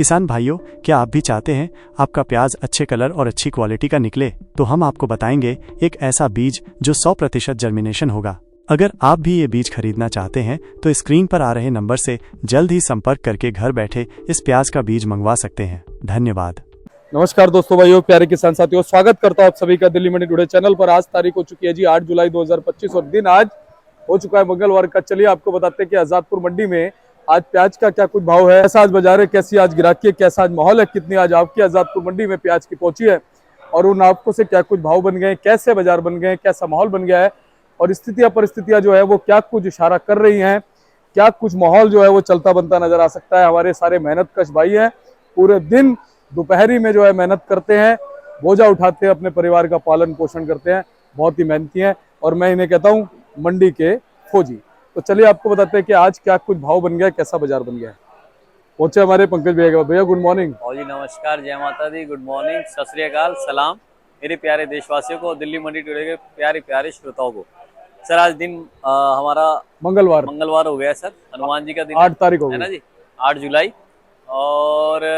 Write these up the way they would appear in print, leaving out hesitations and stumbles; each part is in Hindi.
किसान भाइयों, क्या आप भी चाहते हैं आपका प्याज अच्छे कलर और अच्छी क्वालिटी का निकले? तो हम आपको बताएंगे एक ऐसा बीज जो 100% जर्मिनेशन होगा। अगर आप भी ये बीज खरीदना चाहते हैं तो स्क्रीन पर आ रहे नंबर से जल्द ही संपर्क करके घर बैठे इस प्याज का बीज मंगवा सकते हैं। धन्यवाद। नमस्कार दोस्तों, भाइयों, प्यारे किसान साथियों, स्वागत करता हूं आप सभी का दिल्ली मंडी टुडे चैनल पर। आज तारीख हो चुकी है जी 8 जुलाई 2025 और दिन आज हो चुका है मंगलवार का। चलिए आपको बताते हैं कि आजादपुर मंडी में आज प्याज का क्या कुछ भाव है, कैसा आज बाजार है, कैसी आज गिराकी है, कैसा आज माहौल है, कितनी आज आपकी आजादपुर मंडी में प्याज की पहुंची है और उन आपको से क्या कुछ भाव बन गए, कैसे बाजार बन गए, कैसा माहौल बन गया है और स्थितियां परिस्थितियां जो है वो क्या कुछ इशारा कर रही हैं, क्या कुछ माहौल जो है वो चलता बनता नजर आ सकता है। हमारे सारे मेहनतकश भाई हैं, पूरे दिन दोपहरी में जो है मेहनत करते हैं, बोझा उठाते हैं, अपने परिवार का पालन पोषण करते हैं, बहुत ही मेहनती हैं और मैं इन्हें कहता हूं मंडी के फौजी। तो चलिए आपको बताते हैं कि आज क्या कुछ भाव बन गया, कैसा बाजार बन गया है। पहुंचे हमारे पंकज भैया। भैया गुड मॉर्निंग। और जी नमस्कार, जय माता दी, गुड मॉर्निंग, सत श्री अकाल, सलाम मेरे प्यारे देशवासियों को, दिल्ली मंडी टुडे के प्यारे प्यारे श्रोताओं को। सर आज दिन हमारा मंगलवार हो गया सर, हनुमान जी का दिन 8 तारीख हो है गई ना जी, 8 जुलाई। और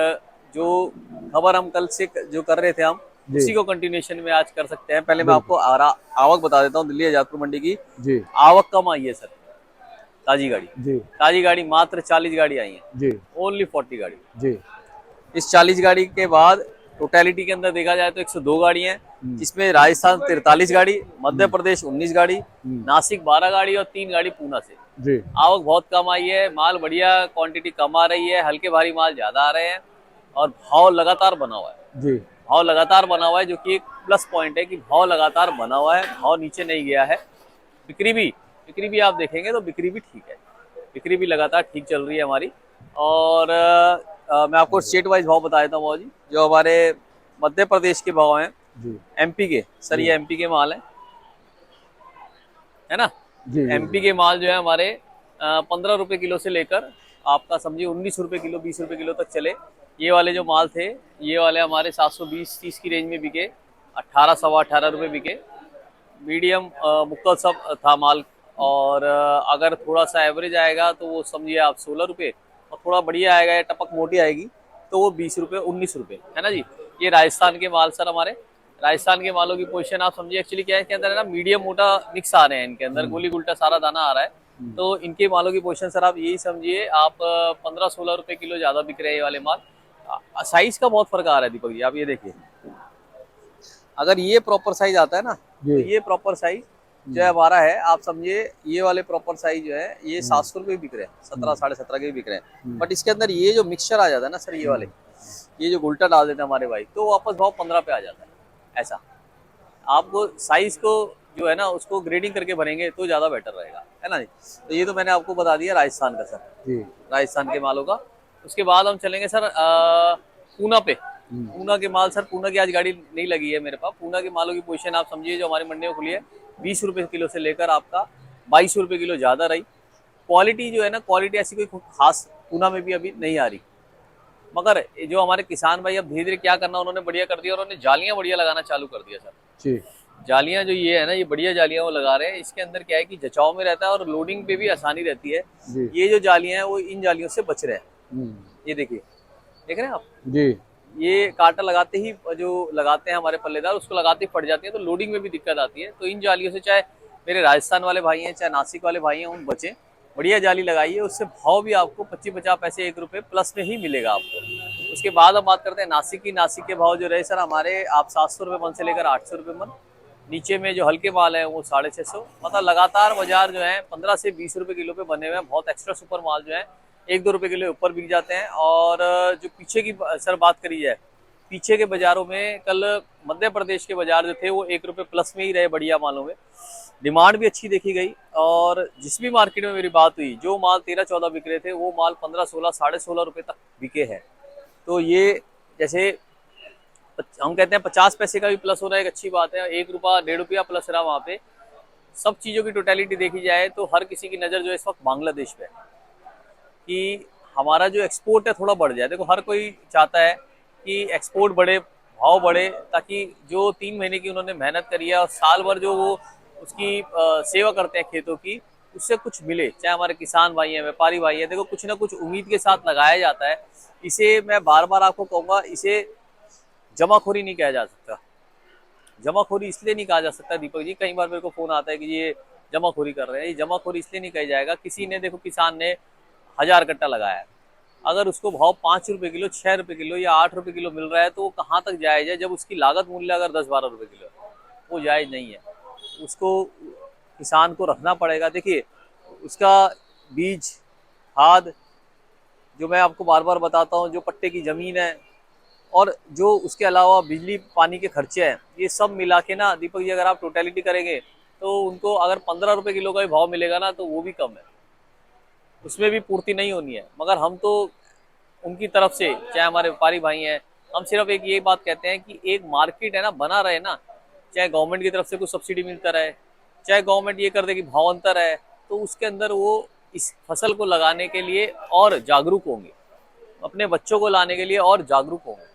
जो खबर हम कल से जो कर रहे थे हम उसी को कंटिन्यूएशन में आज कर सकते हैं। पहले मैं आपको आवक बता देता हूँ दिल्ली आजादपुर मंडी की जी। आवक कम आई है सर, ताजी गाड़ी जी ताजी गाड़ी मात्र 40 गाड़ी आई है जी, ओनली 40 गाड़ी। जी इस 40 गाड़ी के बाद टोटलिटी के अंदर देखा जाए तो 102 गाड़ी हैं, जिसमें राजस्थान 43 गाड़ी, मध्य प्रदेश 19 गाड़ी, नासिक 12 गाड़ी और 3 गाड़ी पूना से। जी। आवक बहुत कम आई है, माल बढ़िया, क्वांटिटी कम आ रही है, हल्के भारी माल ज्यादा आ रहे हैं और भाव लगातार बना हुआ है। जी, भाव लगातार बना हुआ है, जो कि एक प्लस पॉइंट है कि भाव लगातार बना हुआ है, भाव नीचे नहीं गया है। बिक्री भी आप देखेंगे तो बिक्री भी ठीक है, बिक्री भी लगातार ठीक चल रही है हमारी। और मैं आपको स्टेट वाइज भाव बता देता हूँ जी। जो हमारे मध्य प्रदेश के भाव हैं, एमपी के सर, ये एमपी के माल है ना जी। एमपी के माल जो है हमारे 15 रुपए किलो से लेकर आपका समझिए 19 रुपए किलो, 20 रुपए किलो तक चले। ये वाले जो माल थे, ये वाले हमारे 720-30 की रेंज में बिके, 18 सवा 18 रुपए बिके। मीडियम मुक्तल सब था माल। और अगर थोड़ा सा एवरेज आएगा तो वो समझिए आप 16 रुपये, और थोड़ा बढ़िया आएगा या टपक मोटी आएगी तो वो 20 रुपये, 19 रुपये, है ना जी। ये राजस्थान के माल सर, हमारे राजस्थान के मालों की पोजीशन आप समझिए। एक्चुअली क्या है, इसके अंदर है ना मीडियम मोटा मिक्स आ रहे हैं, इनके अंदर गोली गुल्टा सारा दाना आ रहा है। तो इनके मालों की पोजीशन सर आप यही समझिए, आप 15-16 रुपये किलो ज्यादा बिक रहे हैं ये वाले माल। साइज का बहुत फर्क आ रहा है दीपक जी, आप ये देखिए। अगर ये प्रॉपर साइज आता है ना, तो ये प्रॉपर साइज जो है हमारा है, आप समझिए ये वाले प्रॉपर साइज जो है ये 700 रुपये बिक रहे हैं, 17, 17.5 के भी बिक रहे हैं। बट इसके अंदर ये जो मिक्सचर आ जाता है ना सर, ये वाले, ये जो गुल्टा डाल देते हैं हमारे भाई, तो वापस भाव 15 पे आ जाता है। ऐसा आपको साइज को जो है ना उसको ग्रेडिंग करके भरेंगे तो ज्यादा बेटर रहेगा, है ना जी। तो ये तो मैंने आपको बता दिया राजस्थान का सर, राजस्थान के मालों का। उसके बाद हम चलेंगे सर पूना पे। पूना के माल सर, पूना की आज गाड़ी नहीं लगी है मेरे पास। पूना के मालों की पोजीशन आप समझिए, जो हमारी मंडी में खुली है 20 रुपए किलो से लेकर आपका 22 रुपए किलो ज्यादा रही। क्वालिटी जो है ना, क्वालिटी ऐसी कोई खास पूना में भी अभी नहीं आ रही। मगर जो हमारे किसान भाई अब धीरे धीरे क्या करना उन्होंने बढ़िया कर दिया, और उन्होंने जालियां बढ़िया लगाना चालू कर दिया सर। जालियां जो ये है ना, ये बढ़िया जालियां वो लगा रहे हैं। इसके अंदर क्या है कि जचाव में रहता है और लोडिंग पे भी आसानी रहती है। ये जो जालियां हैं वो इन जालियों से बच रहे हैं। ये देखिए, देख रहे हैं आप जी। ये कांटा लगाते ही जो लगाते हैं हमारे पल्लेदार, उसको लगाते ही फट जाती है, तो लोडिंग में भी दिक्कत आती है। तो इन जालियों से चाहे मेरे राजस्थान वाले भाई हैं, चाहे नासिक वाले भाई हैं, उन बचे, बढ़िया जाली लगाइए। उससे भाव भी आपको 25-50 पैसे, 1 रुपये प्लस में ही मिलेगा आपको। उसके बाद हम बात करते हैं नासिक की। नासिक के भाव जो रहे सर हमारे, आप 700 रुपये मन से लेकर 800 रुपये मन। नीचे में जो हल्के माल है वो 650। मतलब लगातार बाजार जो है 15 से 20 रुपये किलो पे बने हुए हैं। बहुत एक्स्ट्रा सुपर माल जो है 1-2 रुपये किलो ऊपर बिक जाते हैं। और जो पीछे की सर बात करी जाए, पीछे के बाजारों में कल मध्य प्रदेश के बाजार जो थे वो 1 रुपये प्लस में ही रहे बढ़िया मालों में। डिमांड भी अच्छी देखी गई। और जिस भी मार्केट में मेरी बात हुई, जो माल 13-14 बिक रहे थे वो माल 15-16, 16.5 रुपये तक बिके हैं। तो ये जैसे हम कहते हैं 50 पैसे का भी प्लस हो रहा है, एक अच्छी बात है। 1 रुपया 1.5 रुपया प्लस रहा वहाँ पे। सब चीज़ों की टोटलिटी देखी जाए तो हर किसी की नज़र जो है इस वक्त बांग्लादेश पे है कि हमारा जो एक्सपोर्ट है थोड़ा बढ़ जाए। देखो हर कोई चाहता है कि एक्सपोर्ट बढ़े, भाव बढ़े, ताकि जो 3 महीने की उन्होंने मेहनत करी है और साल भर जो वो उसकी सेवा करते हैं खेतों की, उससे कुछ मिले, चाहे हमारे किसान भाई हैं, व्यापारी भाई हैं, देखो कुछ ना कुछ उम्मीद के साथ लगाया जाता है। इसे मैं बार बार आपको कहूँगा, इसे जमाखोरी नहीं कहा जा सकता। जमाखोरी इसलिए नहीं कहा जा सकता दीपक जी, कई बार मेरे को फोन आता है कि ये जमाखोरी कर रहे हैं। ये जमाखोरी इसलिए नहीं कहा जाएगा, किसी ने देखो किसान ने 1000 कट्टा लगाया है, अगर उसको भाव 5 रुपए किलो, 6 रुपए किलो या 8 रुपए किलो मिल रहा है तो वो कहाँ तक जायज है, जब उसकी लागत मूल्य अगर 10-12 रुपए किलो है, वो जायज नहीं है। उसको किसान को रखना पड़ेगा। देखिए उसका बीज, खाद, जो मैं आपको बार बार बताता हूँ, जो पट्टे की जमीन है, और जो उसके अलावा बिजली पानी के खर्चे हैं, ये सब मिला के ना दीपक जी अगर आप टोटलिटी करेंगे तो उनको अगर 15 रुपए किलो का भी भाव मिलेगा ना तो वो भी कम है, उसमें भी पूर्ति नहीं होनी है। मगर हम तो उनकी तरफ से, चाहे हमारे व्यापारी भाई हैं, हम सिर्फ एक ये बात कहते हैं कि एक मार्केट है ना बना रहे ना, चाहे गवर्नमेंट की तरफ से कुछ सब्सिडी मिलता रहे, चाहे गवर्नमेंट ये कर दे कि भाव अंतर है, तो उसके अंदर वो इस फसल को लगाने के लिए और जागरूक होंगे, अपने बच्चों को लाने के लिए और जागरूक होंगे,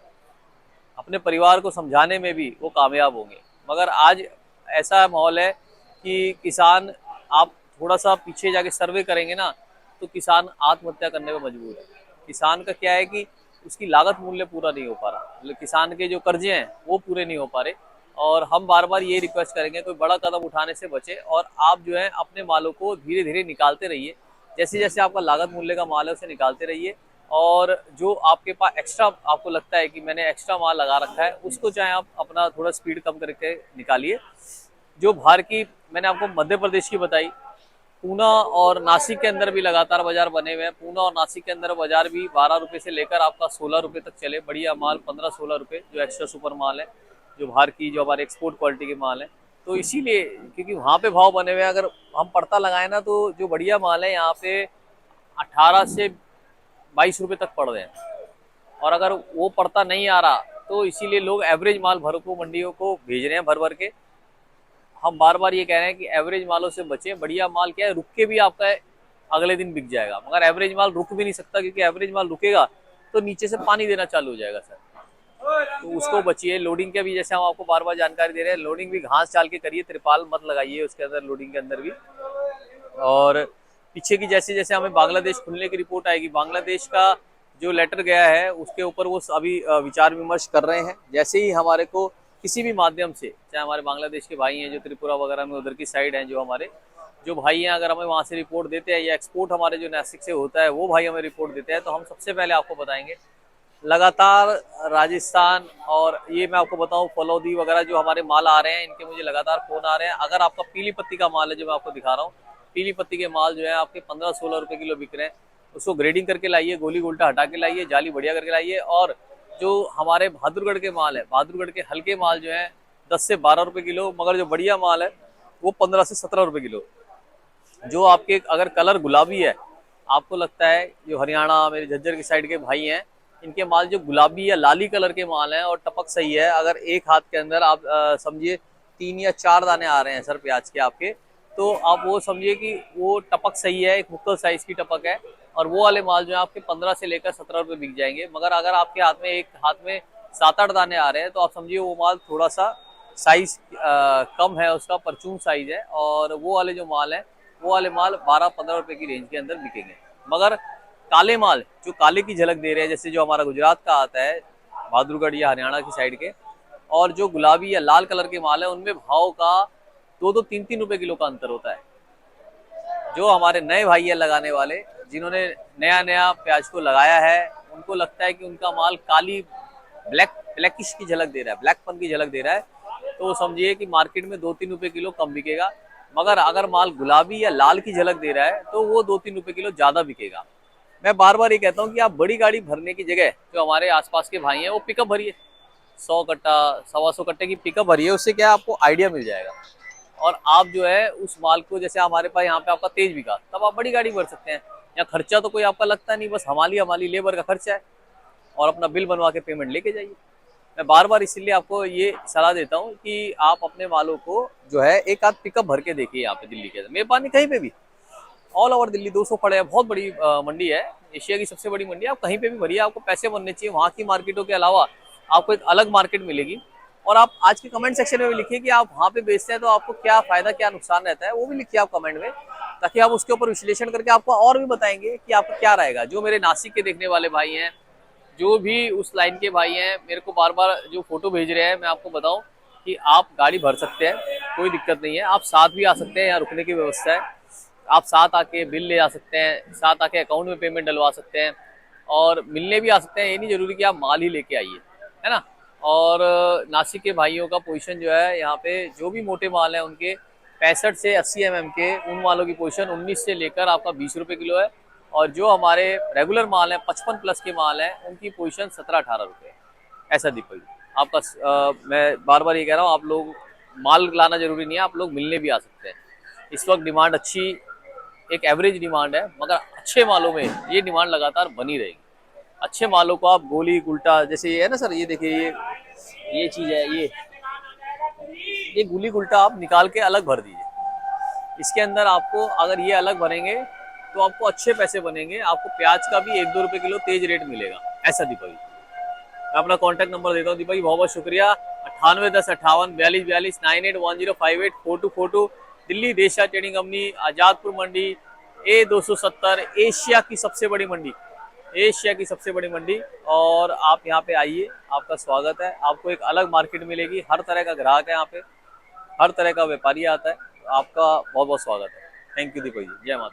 अपने परिवार को समझाने में भी वो कामयाब होंगे। मगर आज ऐसा माहौल है कि किसान, आप थोड़ा सा पीछे जाके सर्वे करेंगे ना तो किसान आत्महत्या करने में मजबूर है। किसान का क्या है कि उसकी लागत मूल्य पूरा नहीं हो पा रहा, मतलब किसान के जो कर्जे हैं वो पूरे नहीं हो पा रहे। और हम बार बार ये रिक्वेस्ट करेंगे कोई बड़ा कदम उठाने से बचे, और आप जो है अपने मालों को धीरे धीरे निकालते रहिए, जैसे जैसे आपका लागत मूल्य का माल है उसे निकालते रहिए। और जो आपके पास एक्स्ट्रा आपको लगता है कि मैंने एक्स्ट्रा माल लगा रखा है, उसको चाहे आप अपना थोड़ा स्पीड कम करके निकालिए। जो बाहर की मैंने आपको मध्य प्रदेश की बताई, पूना और नासिक के अंदर भी लगातार बाजार बने हुए हैं। पूना और नासिक के अंदर बाजार भी 12 रुपए से लेकर आपका 16 रुपए तक चले, बढ़िया माल 15-16 रुपए, जो एक्स्ट्रा सुपर माल है, जो बाहर की, जो हमारे एक्सपोर्ट क्वालिटी के माल है। तो इसीलिए क्योंकि वहाँ पे भाव बने हुए हैं, अगर हम पड़ता लगाए ना तो जो बढ़िया माल है यहाँ पे 18 से 22 रुपए तक पड़ रहे हैं। और अगर वो पड़ता नहीं आ रहा तो इसीलिए लोग एवरेज माल भर को मंडियों को भेज रहे हैं भर भर के। हम बार बार ये कह रहे हैं कि एवरेज मालों से बचें। बढ़िया माल क्या है, रुक के भी आपका अगले दिन बिक जाएगा, मगर एवरेज माल रुक भी नहीं सकता, क्योंकि एवरेज माल रुकेगा तो नीचे से पानी देना चालू हो जाएगा सर, तो उसको बचिए। लोडिंग के भी जैसे हम आपको बार बार जानकारी दे रहे हैं, लोडिंग भी घास चाल के करिए, त्रिपाल मत लगाइए उसके अंदर, लोडिंग के अंदर भी। और पीछे की जैसे जैसे हमें बांग्लादेश खुलने की रिपोर्ट आएगी, बांग्लादेश का जो लेटर गया है उसके ऊपर वो अभी विचार विमर्श कर रहे हैं। जैसे ही हमारे को किसी भी माध्यम से, चाहे हमारे बांग्लादेश के भाई हैं जो त्रिपुरा वगैरह में उधर की साइड हैं, जो हमारे जो भाई हैं, अगर हमें वहाँ से रिपोर्ट देते हैं, या एक्सपोर्ट हमारे जो नासिक से होता है वो भाई हमें रिपोर्ट देते हैं, तो हम सबसे पहले आपको बताएंगे। लगातार राजस्थान और ये मैं आपको बताऊं फलौदी वगैरह जो हमारे माल आ रहे हैं, इनके मुझे लगातार फोन आ रहे हैं। अगर आपका पीली पत्ती का माल है, जो मैं आपको दिखा रहा हूँ, पीली पत्ती के माल जो है आपके 15-16 रुपए किलो बिक रहे हैं। उसको ग्रेडिंग करके लाइए, गोली गोल्टा हटा के लाइए, जाली बढ़िया करके लाइए। और जो हमारे बहादुरगढ़ के माल है, बहादुरगढ़ के हल्के माल जो है 10 से 12 रुपए किलो, मगर जो बढ़िया माल है वो 15 से 17 रुपए किलो। जो आपके अगर कलर गुलाबी है, आपको लगता है जो हरियाणा, मेरे झज्जर की साइड के भाई हैं, इनके माल जो गुलाबी या लाली कलर के माल हैं और टपक सही है, अगर एक हाथ के अंदर आप समझिए 3 या 4 दाने आ रहे हैं सर प्याज के आपके, तो आप वो समझिए कि वो टपक सही है, एक मुक्कल साइज की टपक है। और वो वाले माल जो है आपके 15 से लेकर 17 रुपए बिक जाएंगे। मगर अगर आपके हाथ में एक हाथ में 7-8 दाने आ रहे हैं, तो आप समझिए वो माल थोड़ा सा साइज कम है, उसका परचून साइज है, और वो वाले जो माल है, वो वाले माल 12-15 रुपए की रेंज के अंदर बिकेंगे। मगर काले माल जो काले की झलक दे रहे हैं, जैसे जो हमारा गुजरात का आता है, बहादुरगढ़ या हरियाणा की साइड के, और जो गुलाबी या लाल कलर के माल है, उनमें भाव का 2-2, 3-3 रुपए किलो का अंतर होता है। जो हमारे नए भाई है लगाने वाले, जिन्होंने नया नया प्याज को लगाया है, उनको लगता है कि उनका माल काली ब्लैकिश की झलक दे रहा है, ब्लैकपन की झलक दे रहा है, तो समझिए कि मार्केट में 2-3 रुपए किलो कम बिकेगा। मगर अगर माल गुलाबी या लाल की झलक दे रहा है तो वो 2-3 रुपए किलो ज्यादा बिकेगा। मैं बार बार ये कहता हूँ कि आप बड़ी गाड़ी भरने की जगह, जो हमारे आसपास के भाई हैं, वो पिकअप भरिए, 100 कट्टा 125 कट्टे की पिकअप भरिए, उससे क्या आपको आइडिया मिल जाएगा। और आप जो है उस माल को, जैसे हमारे पास यहाँ पे आपका तेज बिका, तब आप बड़ी गाड़ी भर सकते हैं। या खर्चा तो कोई आपका लगता नहीं, बस हमारी लेबर का खर्चा है, और अपना बिल बनवा के पेमेंट लेके जाइए। मैं बार बार इसीलिए आपको ये सलाह देता हूँ कि आप अपने मालों को जो है एक आध पिकअप भर के देखिए। यहाँ पे दिल्ली के अंदर, मेरे पास नहीं, कहीं पे भी, ऑल ओवर दिल्ली 200 पड़े है, बहुत बड़ी मंडी है, एशिया की सबसे बड़ी मंडी है। आप कहीं पे भी भरिए, आपको पैसे बनने चाहिए। वहाँ की मार्केटों के अलावा आपको एक अलग मार्केट मिलेगी। और आप आज के कमेंट सेक्शन में भी लिखिए कि आप वहाँ पे बेचते हैं तो आपको क्या फायदा, क्या नुकसान रहता है, वो भी लिखिए आप कमेंट में। ताकि हम उसके ऊपर विश्लेषण करके आपको और भी बताएंगे कि आपको क्या रहेगा। जो मेरे नासिक के देखने वाले भाई हैं, जो भी उस लाइन के भाई हैं, मेरे को बार बार जो फोटो भेज रहे हैं, मैं आपको बताऊं कि आप गाड़ी भर सकते हैं, कोई दिक्कत नहीं है। आप साथ भी आ सकते हैं, यहाँ रुकने की व्यवस्था है। आप साथ आके बिल ले आ सकते हैं, साथ आके अकाउंट में पेमेंट डलवा सकते हैं और मिलने भी आ सकते हैं। ये नहीं जरूरी कि आप माल ही लेके आइए, है ना। और नासिक के भाइयों का पोजीशन जो है यहाँ पे, जो भी मोटे माल है उनके 65 से 80 mm के, उन मालों की पोजीशन 19 से लेकर आपका 20 रुपये किलो है। और जो हमारे रेगुलर माल है 55 प्लस के माल है, उनकी पोजीशन 17-18 रुपये। ऐसा दीपक जी आपका मैं बार बार ये कह रहा हूँ, आप लोग माल लाना जरूरी नहीं है, आप लोग मिलने भी आ सकते हैं। इस वक्त डिमांड अच्छी, एक एवरेज डिमांड है, मगर अच्छे मालों में ये डिमांड लगातार बनी रहेगी। अच्छे मालों को आप गोली गुल्टा, जैसे ये है ना सर, ये देखिए ये चीज़ है, ये गोली गुल्टा आप निकाल के अलग भर दीजिए। इसके अंदर आपको अगर ये अलग भरेंगे तो आपको अच्छे पैसे बनेंगे। आपको प्याज का भी 1-2 रुपये किलो तेज रेट मिलेगा। ऐसा दीपक जी, मैं अपना कॉन्टैक्ट नंबर देता हूँ दीपक जी, बहुत बहुत शुक्रिया। 9810584242 9810584242 दिल्ली देशा ट्रेडिंग कंपनी, आजादपुर मंडी, A270, एशिया की सबसे बड़ी मंडी, एशिया की सबसे बड़ी मंडी। और आप यहाँ पे आइए, आपका स्वागत है। आपको एक अलग मार्केट मिलेगी, हर तरह का ग्राहक है यहाँ पे, हर तरह का व्यापारी आता है। आपका बहुत बहुत स्वागत है। थैंक यू दीपक जी, जय माता।